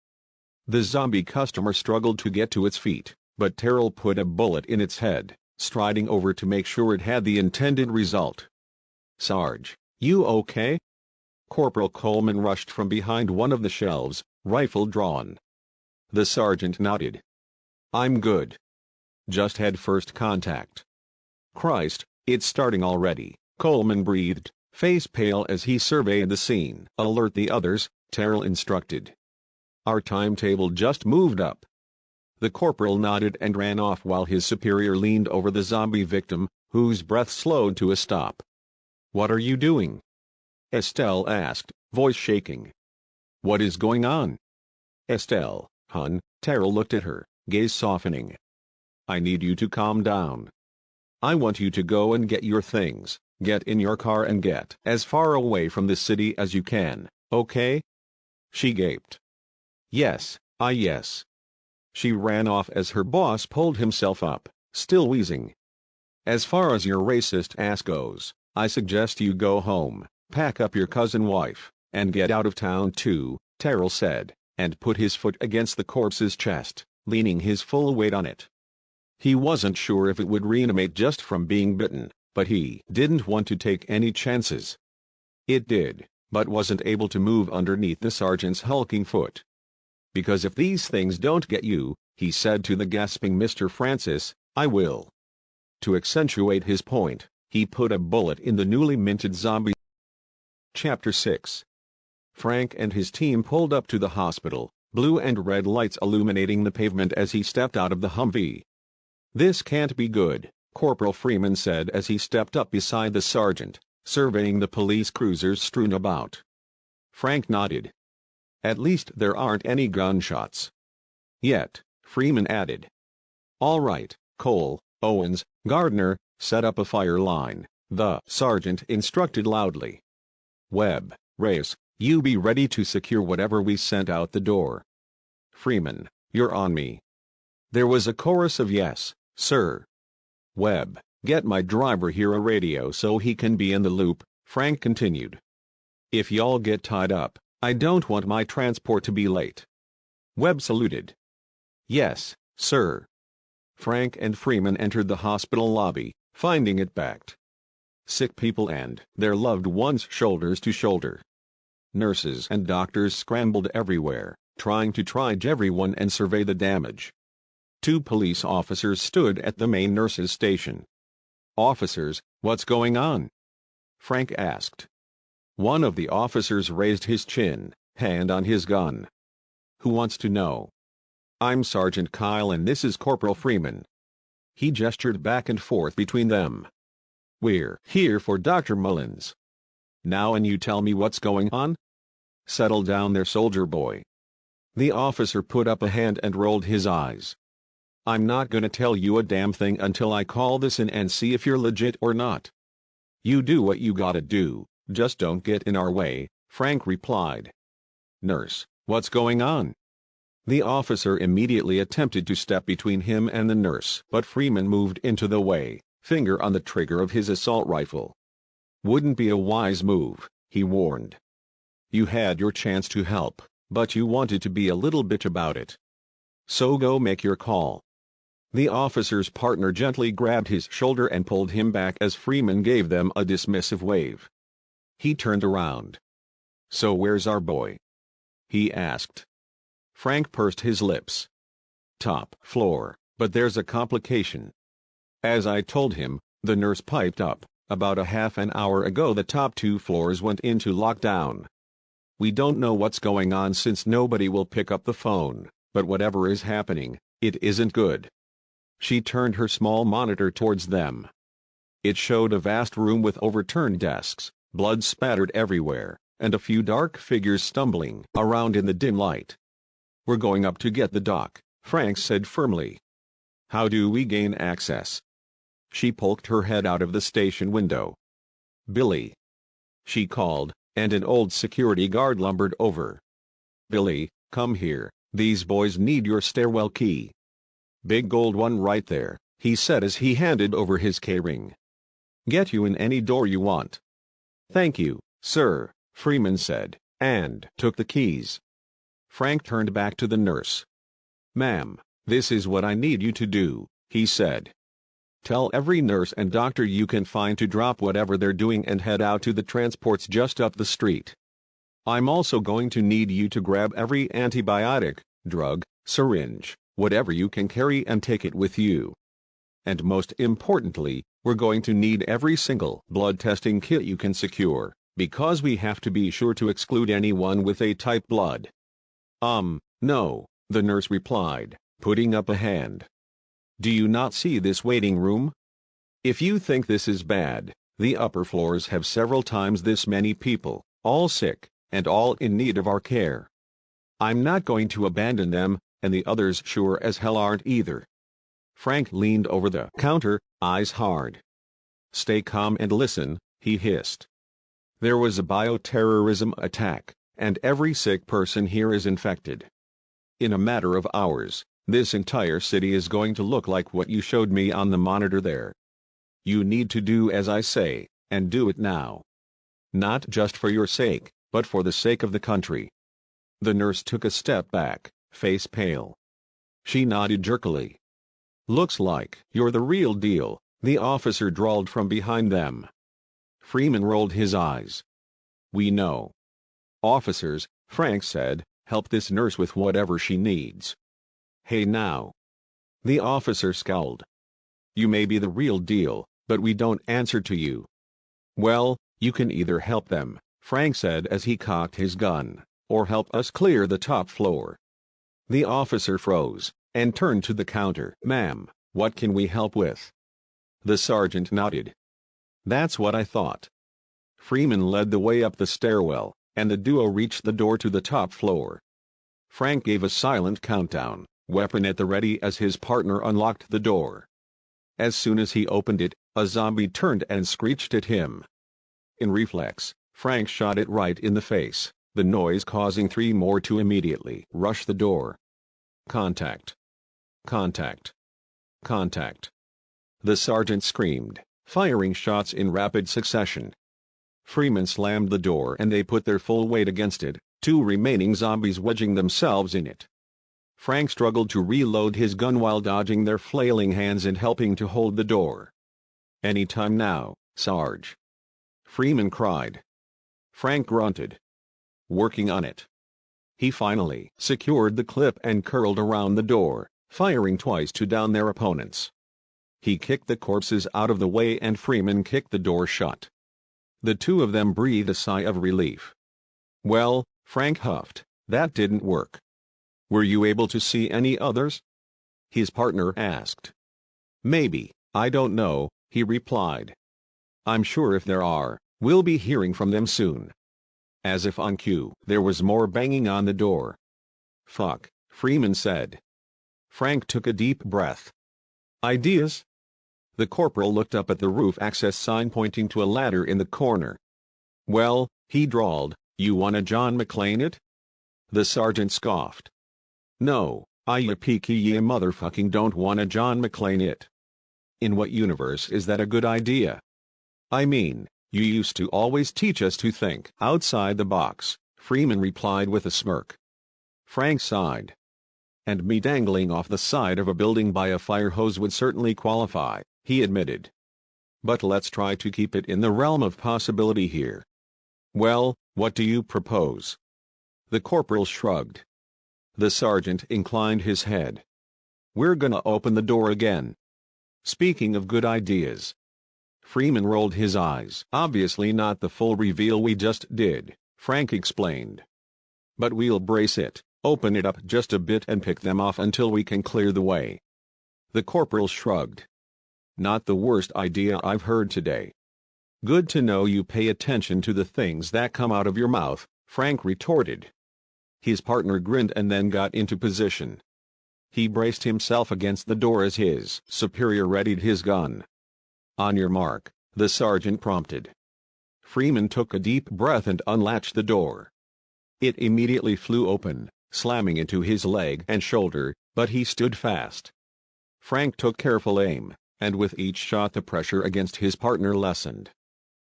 The zombie customer struggled to get to its feet, but Terrell put a bullet in its head, striding over to make sure it had the intended result. "Sarge, you okay?" Corporal Coleman rushed from behind one of the shelves, rifle drawn. The sergeant nodded. "I'm good. Just had first contact." "Christ, it's starting already," Coleman breathed, face pale as he surveyed the scene. "Alert the others," Terrell instructed. Our timetable just moved up." The corporal nodded and ran off while his superior leaned over the zombie victim, whose breath slowed to a stop. "What are you doing?" Estelle asked, voice shaking. "What is going on?" "Estelle, hun," Terrell looked at her, gaze softening. "I need you to calm down. I want you to go and get your things, get in your car and get as far away from the city as you can, okay?" She gaped. Yes. She ran off as her boss pulled himself up, still wheezing. "As far as your racist ass goes, I suggest you go home, pack up your cousin wife, and get out of town too," Terrell said, and put his foot against the corpse's chest, leaning his full weight on it. He wasn't sure if it would reanimate just from being bitten, but he didn't want to take any chances. It did, but wasn't able to move underneath the sergeant's hulking foot. "Because if these things don't get you," he said to the gasping Mr. Francis, "I will." To accentuate his point, he put a bullet in the newly minted zombie. Chapter 6. Frank and his team pulled up to the hospital, blue and red lights illuminating the pavement as he stepped out of the Humvee. "This can't be good," Corporal Freeman said as he stepped up beside the sergeant, surveying the police cruisers strewn about. Frank nodded. "At least there aren't any gunshots." "Yet," Freeman added. "All right, Cole, Owens, Gardner, set up a fire line," the sergeant instructed loudly. "Webb, Reyes, you be ready to secure whatever we sent out the door." "Freeman, you're on me." There was a chorus of "Yes, sir." "Webb, get my driver here a radio so he can be in the loop," Frank continued. "If y'all get tied up, I don't want my transport to be late." Webb saluted. "Yes, sir." Frank and Freeman entered the hospital lobby, finding it packed. Sick people and their loved ones shoulders to shoulder. Nurses and doctors scrambled everywhere, trying to triage everyone and survey the damage. 2 police officers stood at the main nurses' station. "Officers, what's going on?" Frank asked. One of the officers raised his chin, hand on his gun. "Who wants to know?" "I'm Sergeant Kyle and this is Corporal Freeman." He gestured back and forth between them. "We're here for Dr. Mullins." "Now and you tell me what's going on?" "Settle down there, soldier boy." The officer put up a hand and rolled his eyes. "I'm not gonna tell you a damn thing until I call this in and see if you're legit or not." "You do what you gotta do, just don't get in our way," Frank replied. "Nurse, what's going on?" The officer immediately attempted to step between him and the nurse, but Freeman moved into the way, finger on the trigger of his assault rifle. "Wouldn't be a wise move," he warned. "You had your chance to help, but you wanted to be a little bitch about it. So go make your call." The officer's partner gently grabbed his shoulder and pulled him back as Freeman gave them a dismissive wave. He turned around. "So where's our boy?" he asked. Frank pursed his lips. "Top floor, but there's a complication." "As I told him," the nurse piped up, "about a half an hour ago the top 2 floors went into lockdown. We don't know what's going on since nobody will pick up the phone, but whatever is happening, it isn't good." She turned her small monitor towards them. It showed a vast room with overturned desks, blood spattered everywhere, and a few dark figures stumbling around in the dim light. "We're going up to get the doc," Frank said firmly. "How do we gain access?" She poked her head out of the station window. "Billy," she called, and an old security guard lumbered over. "Billy, come here, these boys need your stairwell key." "Big gold one right there," he said as he handed over his key-ring. "Get you in any door you want." "Thank you, sir," Freeman said, and took the keys. Frank turned back to the nurse. "Ma'am, this is what I need you to do," he said. "Tell every nurse and doctor you can find to drop whatever they're doing and head out to the transports just up the street. I'm also going to need you to grab every antibiotic, drug, syringe, whatever you can carry and take it with you. And most importantly, we're going to need every single blood testing kit you can secure, because we have to be sure to exclude anyone with A-type blood." "No," the nurse replied, putting up a hand. "Do you not see this waiting room? If you think this is bad, the upper floors have several times this many people, all sick, and all in need of our care. I'm not going to abandon them, and the others sure as hell aren't either." Frank leaned over the counter, eyes hard. "Stay calm and listen," he hissed. "There was a bioterrorism attack, and every sick person here is infected. In a matter of hours, this entire city is going to look like what you showed me on the monitor there. You need to do as I say, and do it now. Not just for your sake, but for the sake of the country." The nurse took a step back, face pale. She nodded jerkily. "Looks like you're the real deal," the officer drawled from behind them. Freeman rolled his eyes. "We know. Officers," Frank said, "help this nurse with whatever she needs." "Hey now." The officer scowled. "You may be the real deal, but we don't answer to you." "Well, you can either help them," Frank said as he cocked his gun, "or help us clear the top floor." The officer froze, and turned to the counter. "Ma'am, what can we help with?" The sergeant nodded. "That's what I thought." Freeman led the way up the stairwell, and the duo reached the door to the top floor. Frank gave a silent countdown, weapon at the ready as his partner unlocked the door. As soon as he opened it, a zombie turned and screeched at him. In reflex, Frank shot it right in the face, the noise causing three more to immediately rush the door. "Contact! Contact! Contact!" the sergeant screamed, firing shots in rapid succession. Freeman slammed the door and they put their full weight against it, two remaining zombies wedging themselves in it. Frank struggled to reload his gun while dodging their flailing hands and helping to hold the door. "Any time now, Sarge," Freeman cried. Frank grunted. "Working on it." He finally secured the clip and curled around the door, firing twice to down their opponents. He kicked the corpses out of the way and Freeman kicked the door shut. The two of them breathed a sigh of relief. "Well," Frank huffed, "that didn't work." "Were you able to see any others?" his partner asked. "Maybe, I don't know," he replied. "I'm sure if there are, we'll be hearing from them soon." As if on cue, there was more banging on the door. "Fuck," Freeman said. Frank took a deep breath. "Ideas?" The corporal looked up at the roof access sign pointing to a ladder in the corner. "Well," he drawled, "you wanna John McClane it?" The sergeant scoffed. "No, I peaky motherfucking don't wanna John McClane it. In what universe is that a good idea? I mean, you used to always teach us to think outside the box," Freeman replied with a smirk. Frank sighed. "And me dangling off the side of a building by a fire hose would certainly qualify," he admitted. "But let's try to keep it in the realm of possibility here." "Well, what do you propose?" The corporal shrugged. The sergeant inclined his head. "We're gonna open the door again." "Speaking of good ideas." Freeman rolled his eyes. "Obviously not the full reveal we just did," Frank explained. "But we'll brace it, open it up just a bit and pick them off until we can clear the way." The corporal shrugged. "Not the worst idea I've heard today." "Good to know you pay attention to the things that come out of your mouth," Frank retorted. His partner grinned and then got into position. He braced himself against the door as his superior readied his gun. "On your mark," the sergeant prompted. Freeman took a deep breath and unlatched the door. It immediately flew open, slamming into his leg and shoulder, but he stood fast. Frank took careful aim, and with each shot the pressure against his partner lessened.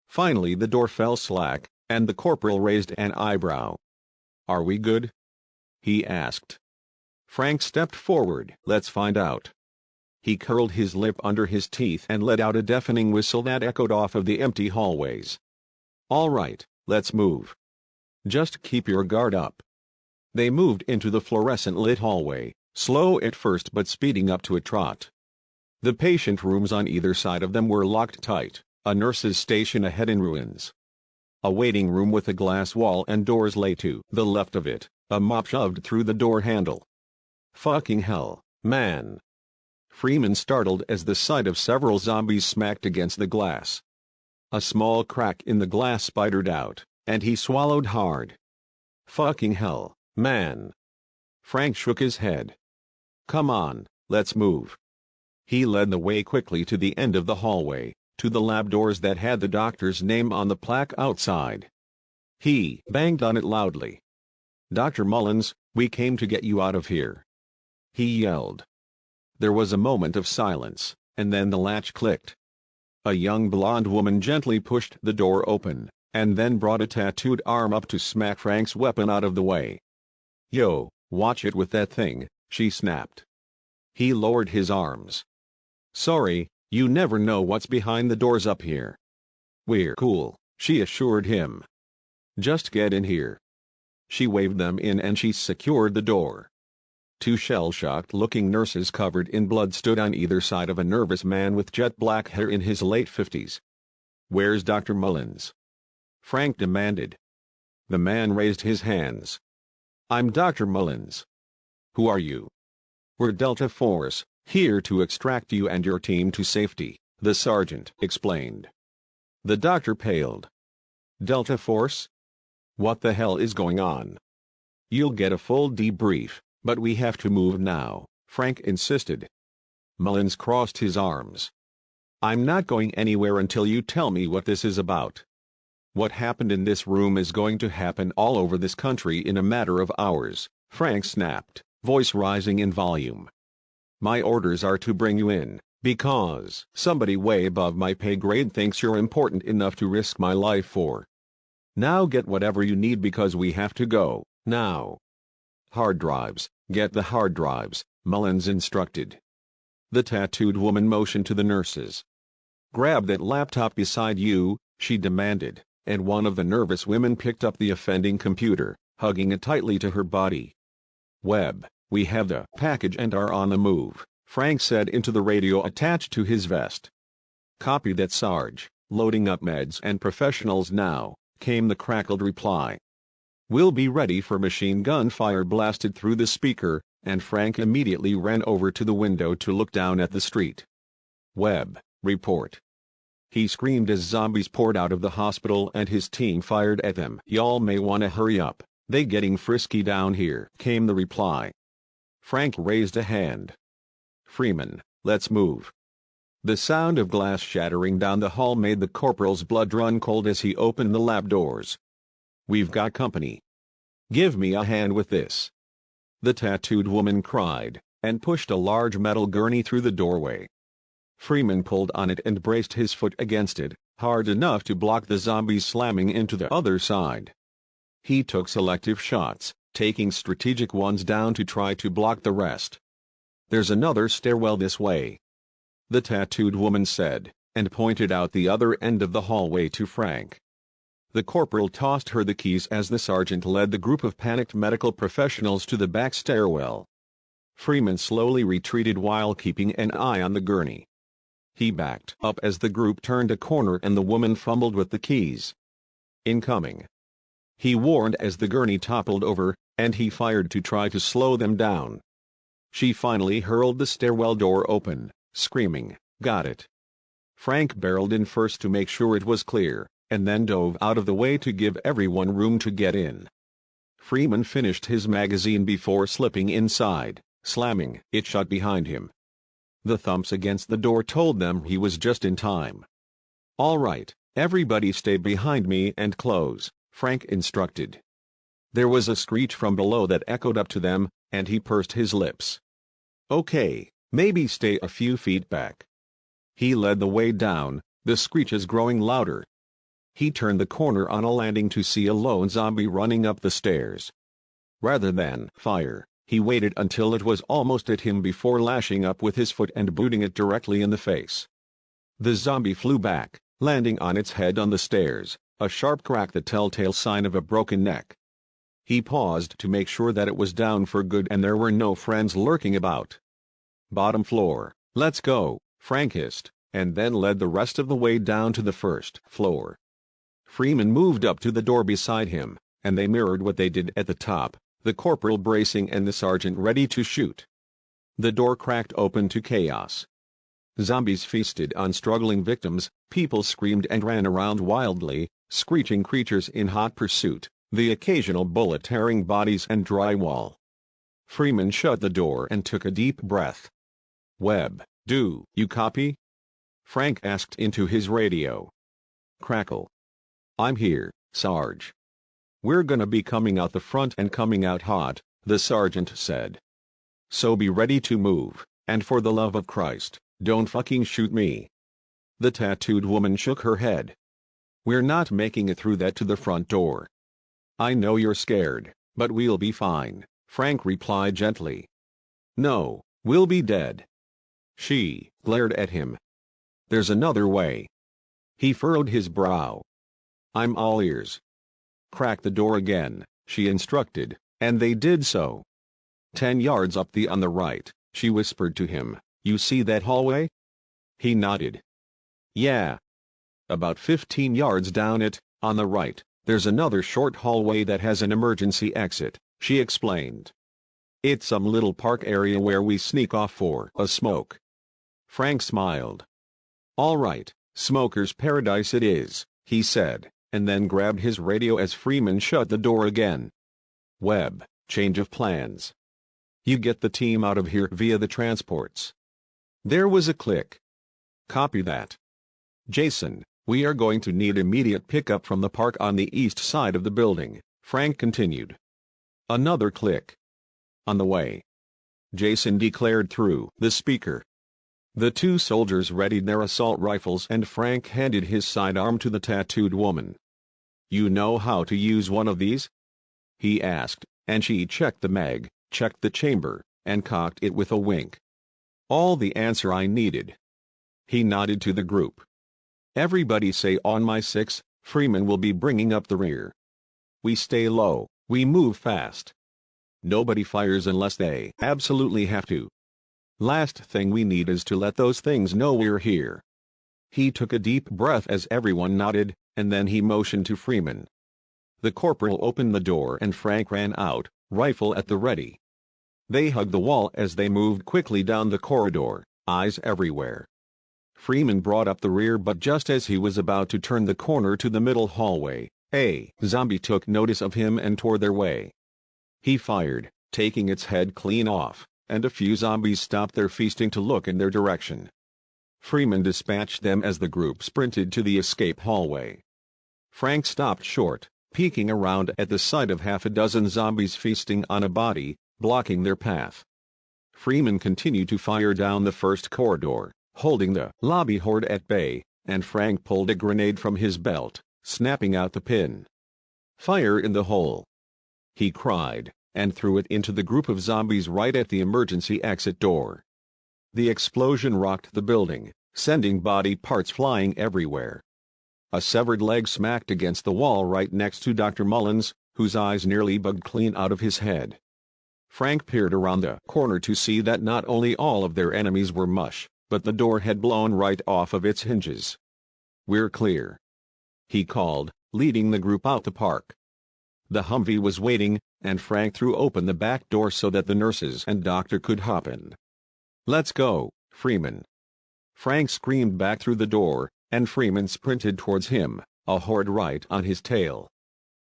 Finally the door fell slack, and the corporal raised an eyebrow. "Are we good?" he asked. Frank stepped forward. "Let's find out." He curled his lip under his teeth and let out a deafening whistle that echoed off of the empty hallways. "All right, let's move. Just keep your guard up." They moved into the fluorescent-lit hallway, slow at first but speeding up to a trot. The patient rooms on either side of them were locked tight, a nurse's station ahead in ruins. A waiting room with a glass wall and doors lay to the left of it, A mop shoved through the door handle. Fucking hell, man. Freeman startled as the sight of several zombies smacked against the glass. A small crack in the glass spidered out, and he swallowed hard. Fucking hell, man. Frank shook his head. Come on, let's move. He led the way quickly to the end of the hallway, to the lab doors that had the doctor's name on the plaque outside. He banged on it loudly. Dr. Mullins, we came to get you out of here. He yelled. There was a moment of silence, and then the latch clicked. A young blonde woman gently pushed the door open, and then brought a tattooed arm up to smack Frank's weapon out of the way. Yo, watch it with that thing, she snapped. He lowered his arms. Sorry, you never know what's behind the doors up here. We're cool, she assured him. Just get in here. She waved them in and she secured the door. Two shell-shocked-looking nurses covered in blood stood on either side of a nervous man with jet black hair in his late 50s. Where's Dr. Mullins? Frank demanded. The man raised his hands. I'm Dr. Mullins. Who are you? We're Delta Force, here to extract you and your team to safety, the sergeant explained. The doctor paled. Delta Force? What the hell is going on? You'll get a full debrief, but we have to move now, Frank insisted. Mullins crossed his arms. I'm not going anywhere until you tell me what this is about. What happened in this room is going to happen all over this country in a matter of hours, Frank snapped, voice rising in volume. My orders are to bring you in, because somebody way above my pay grade thinks you're important enough to risk my life for. Now get whatever you need because we have to go, now. Hard drives, get the hard drives, Mullins instructed. The tattooed woman motioned to the nurses. Grab that laptop beside you, she demanded, and one of the nervous women picked up the offending computer, hugging it tightly to her body. Webb, we have the package and are on the move, Frank said into the radio attached to his vest. Copy that, Sarge, loading up meds and professionals now, came the crackled reply. We'll be ready for machine gun fire blasted through the speaker, and Frank immediately ran over to the window to look down at the street. Webb, report. He screamed as zombies poured out of the hospital and his team fired at them. Y'all may wanna hurry up, they getting frisky down here, came the reply. Frank raised a hand. Freeman, let's move. The sound of glass shattering down the hall made the corporal's blood run cold as he opened the lab doors. We've got company. Give me a hand with this. The tattooed woman cried, and pushed a large metal gurney through the doorway. Freeman pulled on it and braced his foot against it, hard enough to block the zombies slamming into the other side. He took selective shots, taking strategic ones down to try to block the rest. There's another stairwell this way, the tattooed woman said, and pointed out the other end of the hallway to Frank. The corporal tossed her the keys as the sergeant led the group of panicked medical professionals to the back stairwell. Freeman slowly retreated while keeping an eye on the gurney. He backed up as the group turned a corner and the woman fumbled with the keys. Incoming, he warned as the gurney toppled over, and he fired to try to slow them down. She finally hurled the stairwell door open, screaming, "Got it!" Frank barreled in first to make sure it was clear, and then dove out of the way to give everyone room to get in. Freeman finished his magazine before slipping inside, slamming it shut behind him. The thumps against the door told them he was just in time. "All right, everybody stay behind me and close," Frank instructed. There was a screech from below that echoed up to them, and he pursed his lips. "Okay, maybe stay a few feet back." He led the way down, the screeches growing louder. He turned the corner on a landing to see a lone zombie running up the stairs. Rather than fire, he waited until it was almost at him before lashing up with his foot and booting it directly in the face. The zombie flew back, landing on its head on the stairs, a sharp crack the telltale sign of a broken neck. He paused to make sure that it was down for good and there were no friends lurking about. "Bottom floor, let's go," Frank hissed, and then led the rest of the way down to the first floor. Freeman moved up to the door beside him, and they mirrored what they did at the top, the corporal bracing and the sergeant ready to shoot. The door cracked open to chaos. Zombies feasted on struggling victims, people screamed and ran around wildly, screeching creatures in hot pursuit, the occasional bullet tearing bodies and drywall. Freeman shut the door and took a deep breath. "Webb, do you copy?" Frank asked into his radio. Crackle. "I'm here, Sarge." "We're gonna be coming out the front and coming out hot," the sergeant said. "So be ready to move, and for the love of Christ, don't fucking shoot me." The tattooed woman shook her head. "We're not making it through that to the front door." "I know you're scared, but we'll be fine," Frank replied gently. "No, we'll be dead." She glared at him. "There's another way." He furrowed his brow. "I'm all ears." "Crack the door again," she instructed, and they did so. 10 yards up on the right, she whispered to him, "You see that hallway?" He nodded. "Yeah." "About 15 yards down it, on the right, there's another short hallway that has an emergency exit," she explained. "It's some little park area where we sneak off for a smoke." Frank smiled. "All right, smoker's paradise it is," he said, and then grabbed his radio as Freeman shut the door again. "Webb, change of plans. You get the team out of here via the transports." There was a click. "Copy that. Jason, we are going to need immediate pickup from the park on the east side of the building," Frank continued. Another click. "On the way," Jason declared through the speaker. The two soldiers readied their assault rifles and Frank handed his sidearm to the tattooed woman. "You know how to use one of these?" he asked, and she checked the mag, checked the chamber, and cocked it with a wink. "All the answer I needed." He nodded to the group. "Everybody say on my 6, Freeman will be bringing up the rear. We stay low, we move fast. Nobody fires unless they absolutely have to. Last thing we need is to let those things know we're here." He took a deep breath as everyone nodded, and then he motioned to Freeman. The corporal opened the door and Frank ran out, rifle at the ready. They hugged the wall as they moved quickly down the corridor, eyes everywhere. Freeman brought up the rear, but just as he was about to turn the corner to the middle hallway, a zombie took notice of him and tore their way. He fired, taking its head clean off, and a few zombies stopped their feasting to look in their direction. Freeman dispatched them as the group sprinted to the escape hallway. Frank stopped short, peeking around at the sight of half a dozen zombies feasting on a body, blocking their path. Freeman continued to fire down the first corridor, holding the lobby horde at bay, and Frank pulled a grenade from his belt, snapping out the pin. "Fire in the hole!" he cried, and threw it into the group of zombies right at the emergency exit door. The explosion rocked the building, sending body parts flying everywhere. A severed leg smacked against the wall right next to Dr. Mullins, whose eyes nearly bugged clean out of his head. Frank peered around the corner to see that not only all of their enemies were mush, but the door had blown right off of its hinges. "We're clear," he called, leading the group out the park. The Humvee was waiting, and Frank threw open the back door so that the nurses and doctor could hop in. "Let's go, Freeman." Frank screamed back through the door, and Freeman sprinted towards him, a horde right on his tail.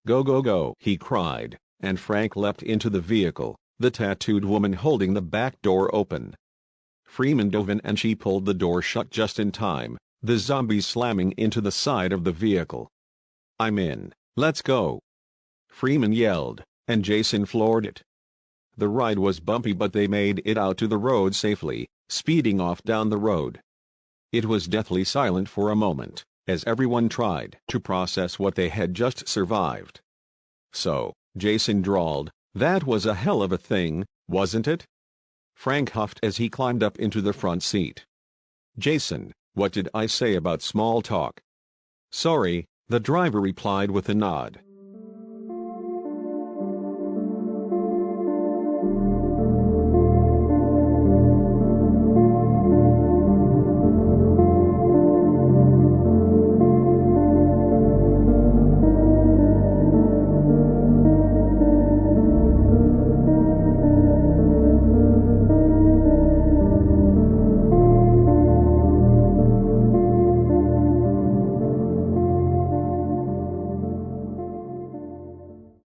"Go, go, go," he cried, and Frank leapt into the vehicle, the tattooed woman holding the back door open. Freeman dove in and she pulled the door shut just in time, the zombies slamming into the side of the vehicle. "I'm in, let's go," Freeman yelled, and Jason floored it. The ride was bumpy, but they made it out to the road safely, speeding off down the road. It was deathly silent for a moment, as everyone tried to process what they had just survived. "So," Jason drawled, "that was a hell of a thing, wasn't it?" Frank huffed as he climbed up into the front seat. "Jason, what did I say about small talk?" "Sorry," the driver replied with a nod.